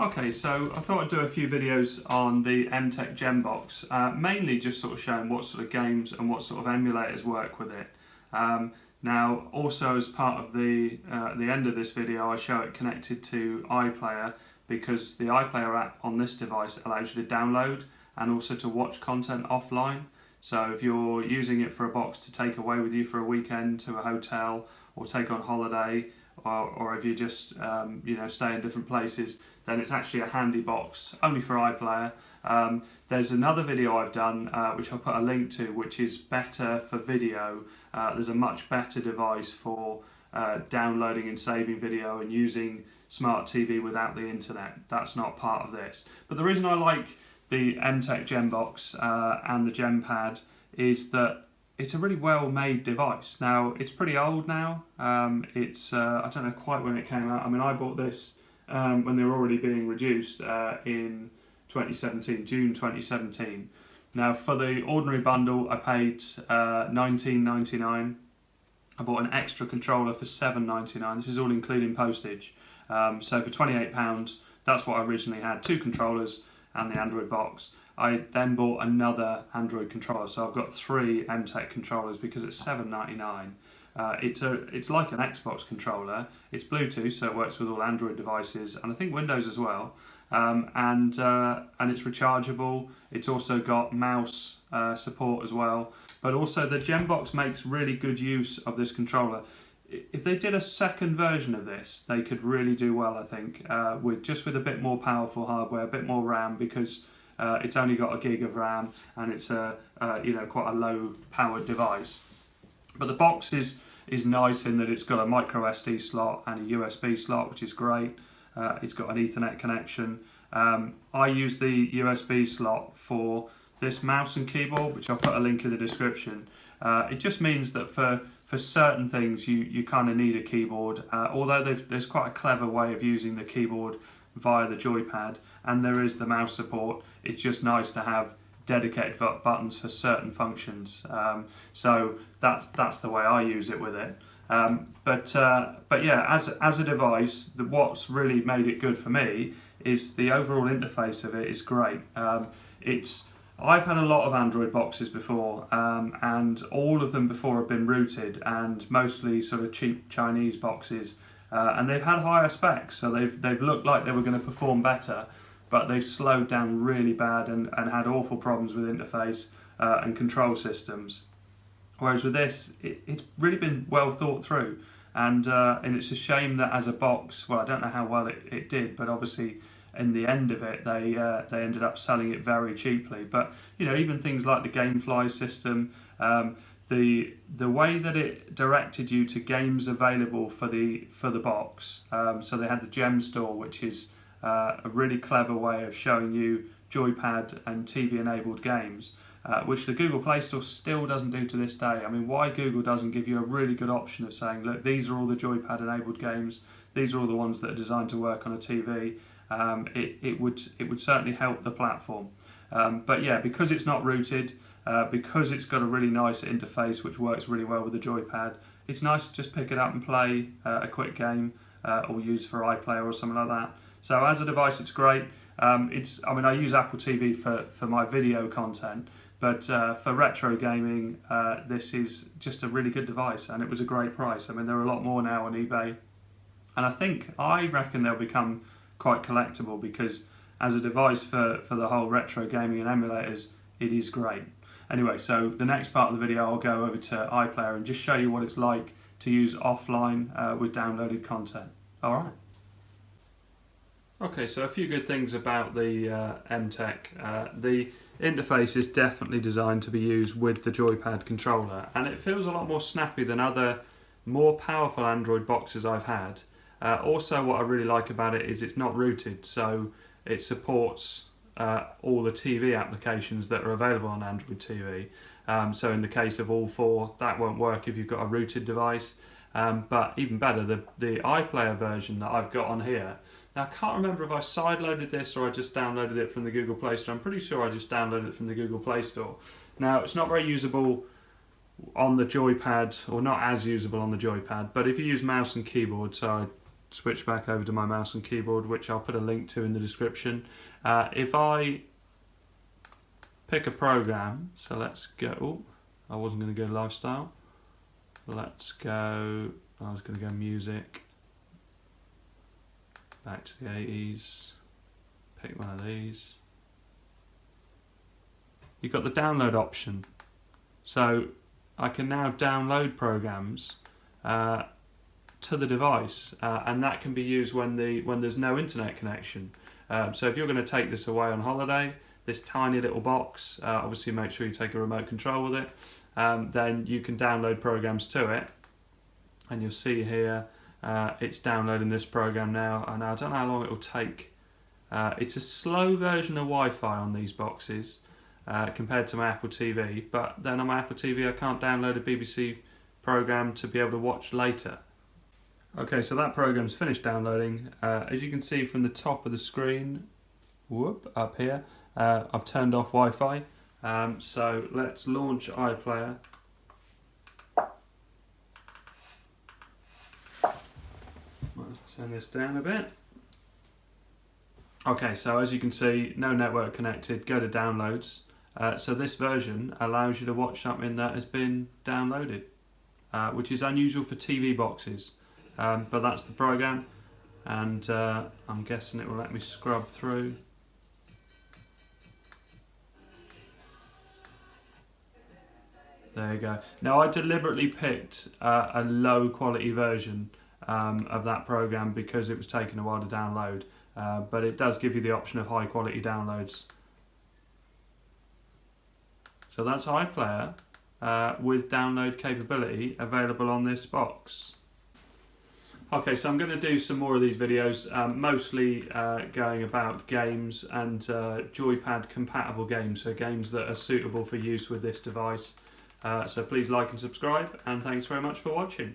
Okay, so I thought I'd do a few videos on the Emtec Gembox, mainly just sort of showing what sort of games and what sort of emulators work with it. Now, also as part of the end of this video, I show it connected to iPlayer because the iPlayer app on this device allows you to download and also to watch content offline. So if you're using it for a box to take away with you for a weekend to a hotel or take on holiday, or if you just stay in different places, then it's actually a handy box only for iPlayer. There's another video I've done which I'll put a link to, which is better for video. There's a much better device for downloading and saving video and using smart TV without the internet. That's not part of this. But the reason I like the Emtec Gembox and the Gempad is that it's a really well made device. Now, it's pretty old now. I don't know quite when it came out. I mean, I bought this when they were already being reduced in 2017, June 2017. Now, for the ordinary bundle, I paid $19.99. I bought an extra controller for $7.99. This is all including postage. So for £28, that's what I originally had, 2 controllers and the Android box. I then bought another Android controller, so I've got 3 Emtec controllers because it's $7.99. It's like an Xbox controller. It's Bluetooth, so it works with all Android devices and I think Windows as well. And it's rechargeable. It's also got mouse support as well. But also the Gembox makes really good use of this controller. If they did a second version of this, they could really do well, I think, with a bit more powerful hardware, a bit more RAM, because it's only got a gig of RAM and it's quite a low powered device. But the box is nice in that it's got a microSD slot and a USB slot, which is great. It's got an Ethernet connection. I use the USB slot for this mouse and keyboard, which I'll put a link in the description. It just means that for certain things you kind of need a keyboard, although there's quite a clever way of using the keyboard via the joypad, and there is the mouse support. It's just nice to have dedicated buttons for certain functions. So that's the way I use it with it. But yeah, as a device, what's really made it good for me is the overall interface of it is great. I've had a lot of Android boxes before, and all of them before have been rooted, and mostly sort of cheap Chinese boxes, and they've had higher specs, so they've looked like they were going to perform better, but they've slowed down really bad and had awful problems with interface and control systems. Whereas with this, it's really been well thought through, and it's a shame that as a box, well, I don't know how well it did, but obviously in the end of it, they ended up selling it very cheaply. But even things like the GameFly system, the way that it directed you to games available for the box. So they had the Gem Store, which is a really clever way of showing you joypad and TV enabled games, which the Google Play Store still doesn't do to this day. I mean, why Google doesn't give you a really good option of saying, look, these are all the joypad enabled games, these are all the ones that are designed to work on a TV. It would certainly help the platform. But yeah, because it's not rooted, because it's got a really nice interface which works really well with the joypad, it's nice to just pick it up and play a quick game or use for iPlayer or something like that. So as a device, it's great. I use Apple TV for my video content, but for retro gaming, this is just a really good device, and it was a great price. I mean, there are a lot more now on eBay, and I reckon they'll become quite collectible, because as a device for the whole retro gaming and emulators, it is great. Anyway, so the next part of the video, I'll go over to iPlayer and just show you what it's like to use offline with downloaded content. All right. Okay, so a few good things about the Emtec. The interface is definitely designed to be used with the joypad controller, and it feels a lot more snappy than other more powerful Android boxes I've had. Also, what I really like about it is it's not rooted, so it supports all the TV applications that are available on Android TV. So in the case of all 4, that won't work if you've got a rooted device. But even better, the iPlayer version that I've got on here. Now, I can't remember if I sideloaded this or I just downloaded it from the Google Play Store. I'm pretty sure I just downloaded it from the Google Play Store. Now, it's not very usable on the joypad, or not as usable on the joypad, but if you use mouse and keyboard, so switch back over to my mouse and keyboard, which I'll put a link to in the description. If I pick a program, so let's go, oh, I wasn't going to go lifestyle, let's go, I was going to go music, back to the 80s, pick one of these. You've got the download option, so I can now download programs to the device, and that can be used when there's no internet connection. So if you're going to take this away on holiday, this tiny little box, obviously make sure you take a remote control with it, then you can download programs to it, and you'll see here it's downloading this program now, and I don't know how long it will take. It's a slow version of Wi-Fi on these boxes compared to my Apple TV, but then on my Apple TV I can't download a BBC program to be able to watch later. Okay, so that program's finished downloading. As you can see from the top of the screen, up here, I've turned off Wi-Fi. So let's launch iPlayer. Let's turn this down a bit. Okay, so as you can see, no network connected. Go to downloads. So this version allows you to watch something that has been downloaded, which is unusual for TV boxes. But that's the program, and I'm guessing it will let me scrub through. There you go. Now I deliberately picked a low quality version of that program because it was taking a while to download, but it does give you the option of high quality downloads. So that's iPlayer with download capability available on this box. Okay, so I'm going to do some more of these videos, mostly going about games and Joypad compatible games, so games that are suitable for use with this device. So please like and subscribe, and thanks very much for watching.